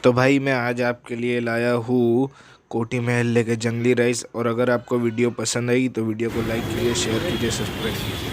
तो भाई मैं आज आपके लिए लाया हूँ कोटी महल्ले के जंगली राइस। और अगर आपको वीडियो पसंद आई तो वीडियो को लाइक कीजिए, शेयर कीजिए, सब्सक्राइब कीजिए।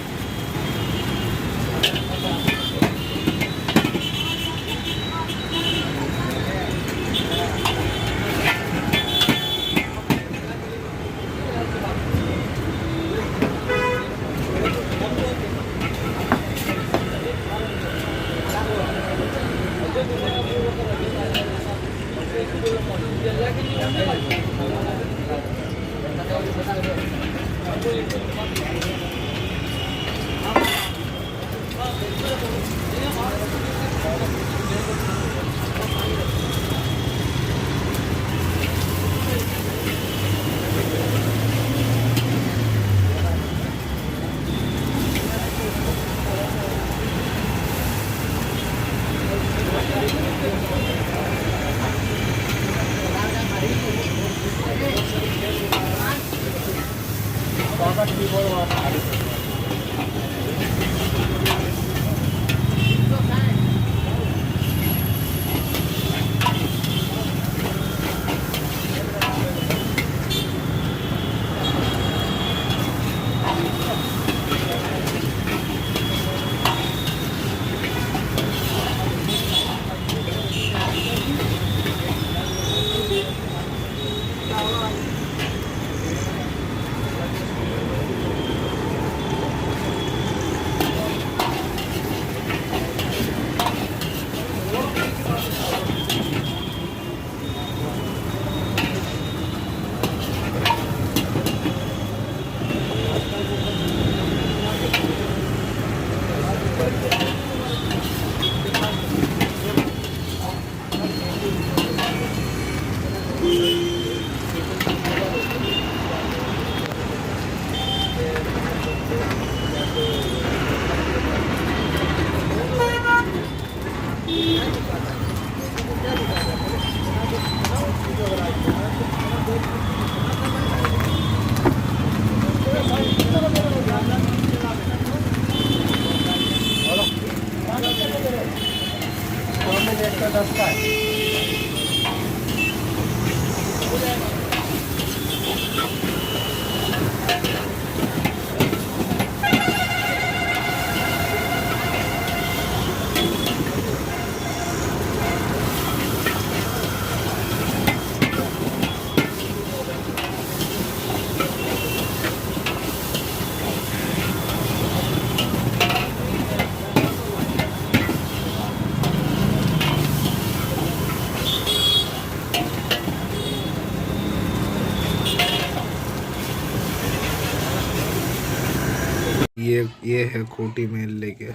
ये है कोटी महल्ले के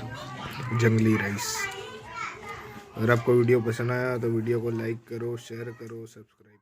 जंगली राइस। अगर आपको वीडियो पसंद आया तो वीडियो को लाइक करो, शेयर करो, सब्सक्राइब।